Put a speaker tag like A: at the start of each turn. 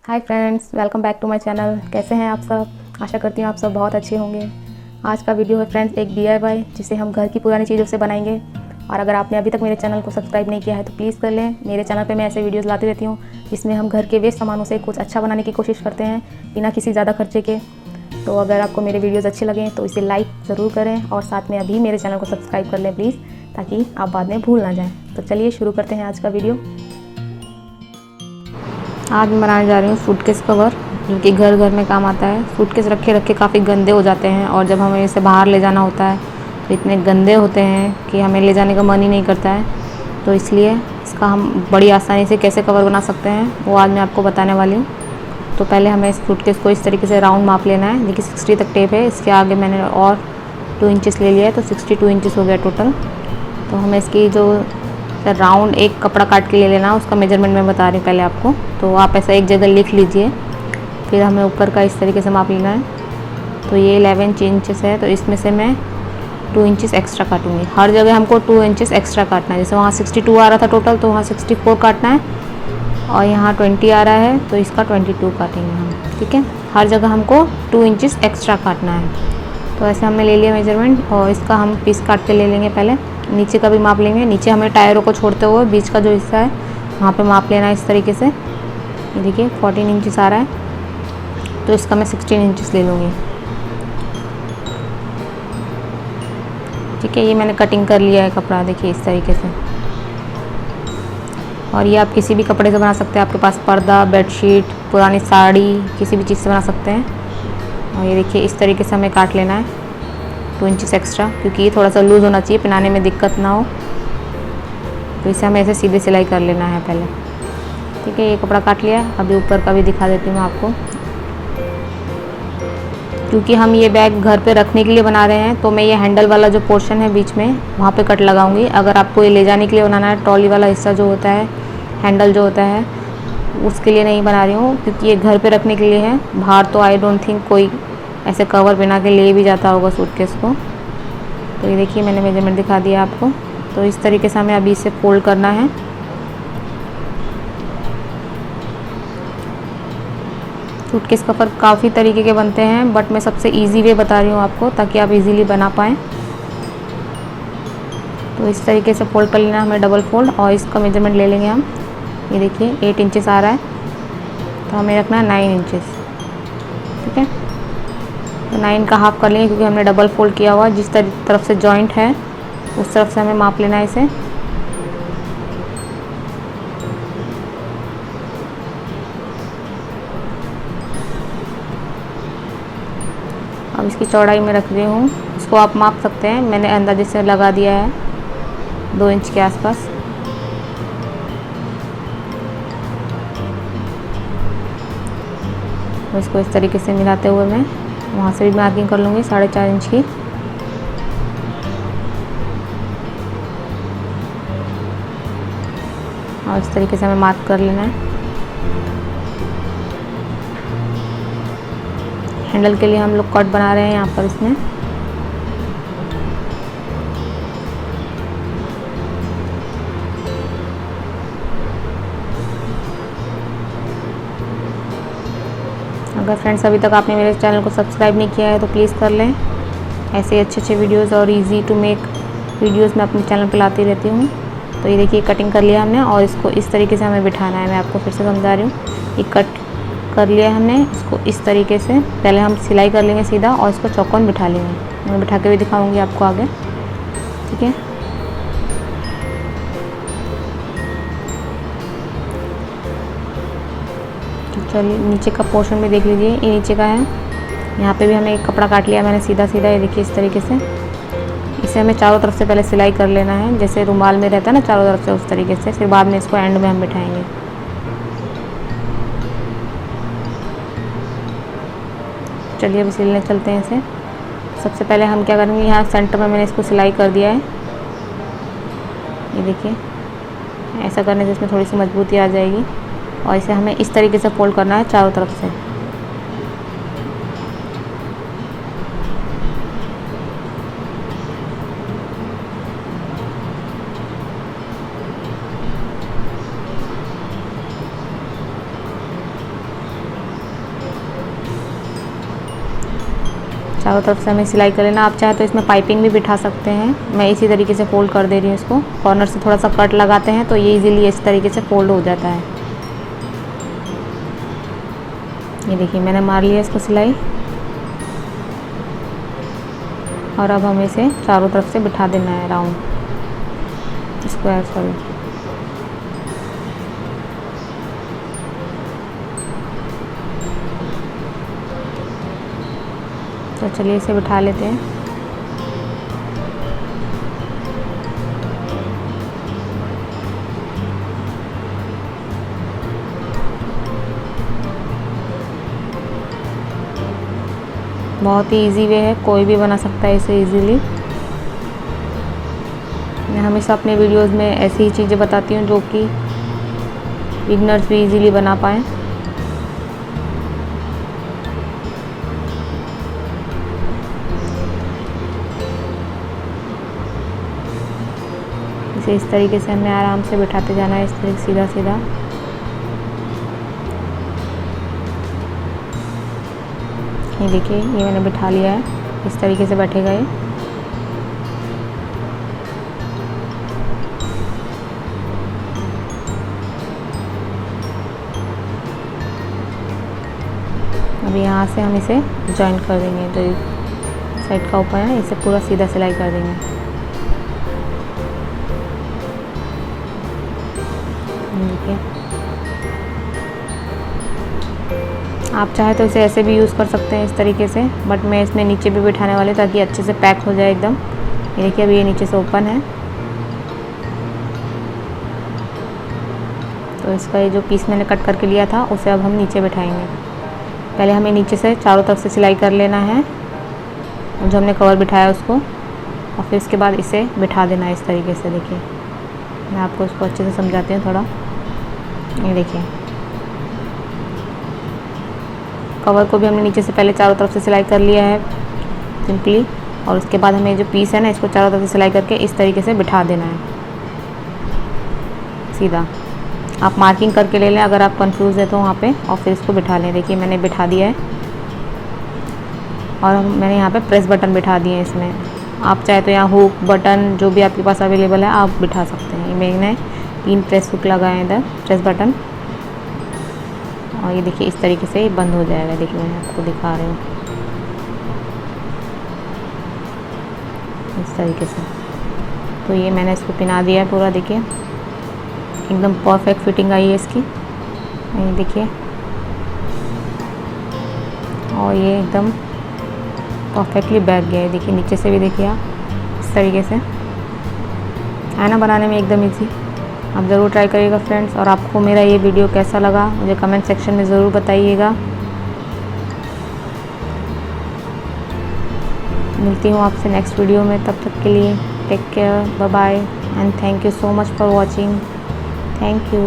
A: Hi friends, welcome back to my channel. कैसे हैं आप सब? आशा करती हूँ आप सब बहुत अच्छे होंगे। आज का वीडियो है फ्रेंड्स एक DIY, जिसे हम घर की पुरानी चीज़ों से बनाएंगे। और अगर आपने अभी तक मेरे चैनल को सब्सक्राइब नहीं किया है तो प्लीज़ कर लें। मेरे चैनल पे मैं ऐसे वीडियोस लाती रहती हूँ जिसमें हम घर के वेस्ट सामानों से कुछ अच्छा बनाने की कोशिश करते हैं बिना किसी ज़्यादा खर्चे के। तो अगर आपको मेरे वीडियोज़ अच्छे लगें तो इसे लाइक ज़रूर करें और साथ में अभी मेरे चैनल को सब्सक्राइब कर लें प्लीज़, ताकि आप बाद में भूल ना जाएँ। तो चलिए शुरू करते हैं आज का वीडियो। आज मैं बनाने जा रही हूँ सूटकेस कवर, जो कि घर घर में काम आता है। सूटकेस रखे रखे काफ़ी गंदे हो जाते हैं और जब हमें इसे बाहर ले जाना होता है तो इतने गंदे होते हैं कि हमें ले जाने का मन ही नहीं करता है। तो इसलिए इसका हम बड़ी आसानी से कैसे कवर बना सकते हैं वो आज मैं आपको बताने वाली हूँ। तो पहले हमें इस सूटकेस को इस तरीके से राउंड माप लेना है। देखिए 60 तक टेप है, इसके आगे मैंने और 2 इंचेस ले लिया है तो 62 इंचेस हो गया टोटल। तो हमें इसकी जो राउंड एक कपड़ा काट के ले लेना, उसका मेजरमेंट मैं बता रही हूँ पहले आपको। तो आप ऐसा एक जगह लिख लीजिए, फिर हमें ऊपर का इस तरीके से माप लेना है। तो ये 11 इंचेस है, तो इसमें से मैं 2 इंचेस एक्स्ट्रा काटूंगी। हर जगह हमको 2 इंचेस एक्स्ट्रा काटना है। जैसे वहाँ 62 आ रहा था टोटल, तो वहाँ 64 काटना है, और यहाँ 20 आ रहा है तो इसका 22 काटेंगे हम। ठीक है, हर जगह हमको 2 इंचेस एक्स्ट्रा काटना है। तो ऐसे हमने ले लिया मेजरमेंट, और इसका हम पीस काट के ले लेंगे। पहले नीचे का भी माप लेंगे। नीचे हमें टायरों को छोड़ते हुए बीच का जो हिस्सा है वहाँ पे माप लेना है इस तरीके से। ये देखिए 14 इंचेस आ रहा है, तो इसका मैं 16 इंचेस ले लूँगी। ठीक है, ये मैंने कटिंग कर लिया है कपड़ा, देखिए इस तरीके से। और ये आप किसी भी कपड़े से बना सकते हैं। आपके पास पर्दा, बेडशीट, पुरानी साड़ी, किसी भी चीज़ से बना सकते हैं। और ये देखिए इस तरीके से हमें काट लेना है 2 इंचेस एक्स्ट्रा, क्योंकि ये थोड़ा सा लूज़ होना चाहिए, पहनाने में दिक्कत ना हो। तो इसे हमें ऐसे सीधे सिलाई कर लेना है पहले। ठीक है, ये कपड़ा काट लिया। अभी ऊपर का भी दिखा देती हूँ आपको। क्योंकि हम ये बैग घर पे रखने के लिए बना रहे हैं, तो मैं ये हैंडल वाला जो पोर्शन है बीच में, वहाँ पे कट लगाऊंगी। अगर आपको ये ले जाने के लिए बनाना है, ट्रॉली वाला हिस्सा जो होता है, हैंडल जो होता है, उसके लिए नहीं बना रही हूँ, क्योंकि ये घर पे रखने के लिए है। बाहर तो आई डोंट थिंक कोई ऐसे कवर बना के ले भी जाता होगा सूटकेस को। तो ये देखिए मैंने मेजरमेंट दिखा दिया आपको। तो इस तरीके से हमें अभी इसे फोल्ड करना है। सूटकेस कवर काफ़ी तरीके के बनते हैं, बट मैं सबसे इजी वे बता रही हूँ आपको, ताकि आप इजीली बना पाएँ। तो इस तरीके से फोल्ड कर लेना हमें, डबल फोल्ड, और इसका मेजरमेंट ले लेंगे हम। ये देखिए 8 इंचेस आ रहा है, तो हमें रखना है 9 इंचेस। ठीक है, तो 9 का हाफ कर लेंगे, क्योंकि हमने डबल फोल्ड किया हुआ। जिस तरफ से जॉइंट है उस तरफ से हमें माप लेना है इसे। अब इसकी चौड़ाई में रख रही हूँ, इसको आप माप सकते हैं। मैंने अंदाजे से लगा दिया है 2 इंच के आसपास। तो इसको इस तरीके से मिलाते हुए मैं वहाँ से भी मार्किंग कर लूँगी 4.5 इंच की। और इस तरीके से हमें मार्क कर लेना है। हैंडल के लिए हम लोग कट बना रहे हैं यहाँ पर इसमें। अगर फ्रेंड्स अभी तक आपने मेरे चैनल को सब्सक्राइब नहीं किया है तो प्लीज़ कर लें। ऐसे अच्छे अच्छे वीडियोस और इजी टू मेक वीडियोस मैं अपने चैनल पे लाती रहती हूँ। तो ये देखिए कटिंग कर लिया हमने, और इसको इस तरीके से हमें बिठाना है। मैं आपको फिर से समझा रही हूँ। ये कट कर लिया हमने, इसको इस तरीके से पहले हम सिलाई कर लेंगे सीधा, और इसको चौकोन बिठा लेंगे। मैं बिठा के भी दिखाऊँगी आपको आगे। ठीक है, चलिए नीचे का पोर्शन भी देख लीजिए, ये नीचे का है। यहाँ पे भी हमें एक कपड़ा काट लिया मैंने सीधा सीधा। ये देखिए इस तरीके से इसे हमें चारों तरफ से पहले सिलाई कर लेना है, जैसे रुमाल में रहता है ना चारों तरफ से, उस तरीके से। फिर बाद में इसको एंड में हम बिठाएंगे। चलिए अब सिलने चलते हैं इसे। सबसे पहले हम क्या करेंगे, यहाँ सेंटर में मैंने इसको सिलाई कर दिया है। ये देखिए ऐसा करने से इसमें थोड़ी सी मजबूती आ जाएगी, और इसे हमें इस तरीके से फोल्ड करना है चारों तरफ से। चारों तरफ से हमें सिलाई कर लेना। आप चाहे तो इसमें पाइपिंग भी बिठा सकते हैं। मैं इसी तरीके से फ़ोल्ड कर दे रही हूँ इसको। कॉर्नर से थोड़ा सा कट लगाते हैं तो ये इजीली इस तरीके से फ़ोल्ड हो जाता है। ये देखिए मैंने मार लिया इसको सिलाई, और अब हमें इसे चारों तरफ से बिठा देना है राउंड स्क्वायर सॉरी। तो चलिए इसे बिठा लेते हैं। बहुत ही इजी वे है, कोई भी बना सकता है इसे इजीली। मैं हमेशा अपने वीडियोस में ऐसी ही चीज़ें बताती हूँ जो कि बिगनर्स भी इजीली बना पाएँ। इसे इस तरीके से हमें आराम से बिठाते जाना है, इस तरीके सीधा सीधा। ये देखिए ये मैंने बिठा लिया है, इस तरीके से बैठेगा ये। अब यहाँ से हम इसे जॉइन कर देंगे, तो साइड का ऊपर है इसे पूरा सीधा सिलाई कर देंगे। देखिए आप चाहे तो इसे ऐसे भी यूज़ कर सकते हैं इस तरीके से, बट मैं इसमें नीचे भी बिठाने वाली ताकि अच्छे से पैक हो जाए एकदम। ये देखिए अभी ये नीचे से ओपन है, तो इसका ये जो पीस मैंने कट करके लिया था उसे अब हम नीचे बिठाएंगे। पहले हमें नीचे से चारों तरफ से सिलाई कर लेना है, जो हमने कवर बिठाया उसको, और फिर इसके बाद इसे बिठा देना है इस तरीके से। देखिए मैं आपको इसको अच्छे से समझाती हूँ थोड़ा। ये देखिए कवर को भी हमने नीचे से पहले चारों तरफ से सिलाई कर लिया है सिंपली, और उसके बाद हमें जो पीस है ना इसको चारों तरफ से सिलाई करके इस तरीके से बिठा देना है सीधा। आप मार्किंग करके ले लें अगर आप कंफ्यूज है तो वहाँ पे, और फिर इसको बिठा लें। देखिए मैंने बिठा दिया है, और मैंने यहाँ पे प्रेस बटन बिठा दिए हैं इसमें। आप चाहे तो यहाँ हुक बटन जो भी आपके पास अवेलेबल है आप बिठा सकते हैं। मैंने 3 प्रेस हुक लगाए हैं इधर, प्रेस बटन, और ये देखिए इस तरीके से ये बंद हो जाएगा। देखिए मैं आपको दिखा रही हूँ इस तरीके से। तो ये मैंने इसको पिना दिया है पूरा, देखिए एकदम परफेक्ट फिटिंग आई है इसकी। ये देखिए, और ये एकदम परफेक्टली बैठ गया है। देखिए नीचे से भी देखिए आप इस तरीके से है ना, बनाने में एकदम इजी। आप ज़रूर ट्राई करिएगा फ्रेंड्स। और आपको मेरा ये वीडियो कैसा लगा मुझे कमेंट सेक्शन में ज़रूर बताइएगा। मिलती हूँ आपसे नेक्स्ट वीडियो में, तब तक के लिए take care, bye bye, and thank you so much for watching. Thank you.